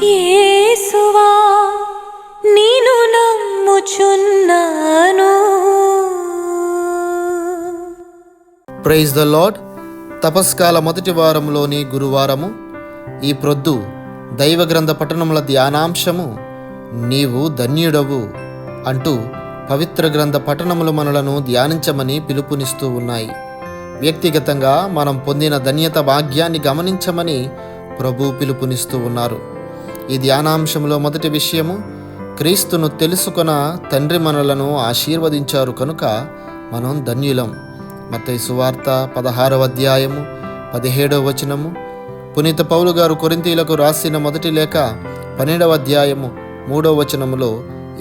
యేసువా నిన్ను నమ్ముచున్నాను. Praise the lord. తపస్కాల మొదటి వారంలోని గురువారము. ఈ ప్రొద్దు దైవ గ్రంథ పఠనముల ధ్యానాంశము నీవు ధన్యుడవు అంటూ పవిత్ర గ్రంథ పఠనములు మనలను ధ్యానించమని పిలుపునిస్తూ ఉన్నాయి. వ్యక్తిగతంగా మనం పొందిన ధన్యత భాగ్యాన్ని గమనించమని ప్రభు పిలుపునిస్తూ ఉన్నారు. ఈ ధ్యానాంశంలో మొదటి విషయము, క్రీస్తును తెలుసుకొన తండ్రి మనలను ఆశీర్వదించారు కనుక మనం ధన్యులం. మత్తయి సువార్త 16వ అధ్యాయము 17వ వచనము. పునీత పౌలు గారు కొరింథీయులకు రాసిన మొదటి లేఖ 12వ అధ్యాయము 3వ వచనములో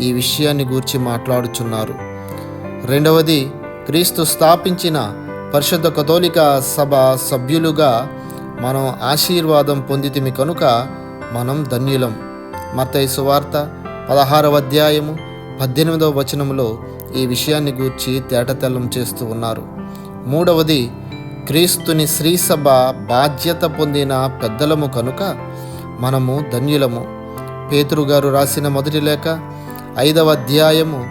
ఈ విషయాన్ని గూర్చి మాట్లాడుచున్నారు. రెండవది, క్రీస్తు స్థాపించిన పరిశుద్ధ కథోలిక సభ సభ్యులుగా మనం ఆశీర్వాదం పొందితిమి కనుక మనం ధన్యులం. మత్తయి సువార్త 16వ అధ్యాయము 18వ వచనములో ఈ విషయాన్ని గూర్చి తేటతెల్లం చేస్తూ ఉన్నారు. మూడవది, క్రీస్తుని శ్రీసభ బాధ్యత పొందిన పెద్దలము కనుక మనము ధన్యులము. పేతురు గారు రాసిన మొదటి లేఖ 5వ అధ్యాయము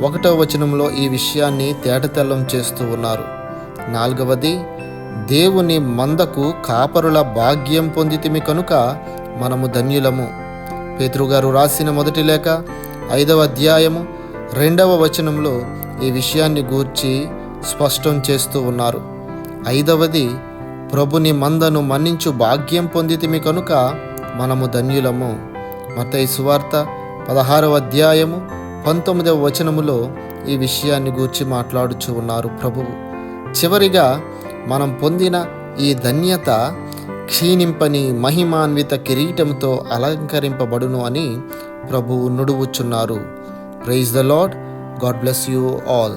1వ వచనంలో ఈ విషయాన్ని తేటతెల్లం చేస్తూ ఉన్నారు. నాలుగవది, దేవుని మందకు కాపరుల భాగ్యం పొందితిమి కనుక మనము ధన్యులము. పేతురు గారు రాసిన మొదటి లేఖ 5వ అధ్యాయము 2వ వచనంలో ఈ విషయాన్ని గూర్చి స్పష్టం చేస్తూ ఉన్నారు. ఐదవది, ప్రభుని మందను మన్నించు భాగ్యం పొందితిమి కనుక మనము ధన్యులము. మత్తయి సువార్త 16వ అధ్యాయము 19వ వచనములో ఈ విషయాన్ని గూర్చి మాట్లాడుచూ ఉన్నారు ప్రభువు. చివరిగా మనం పొందిన ఈ ధన్యత క్షీణింపని మహిమాన్విత కిరీటంతో అలంకరింపబడును అని ప్రభువు నుడువుచున్నారు. Praise the Lord. God bless you all.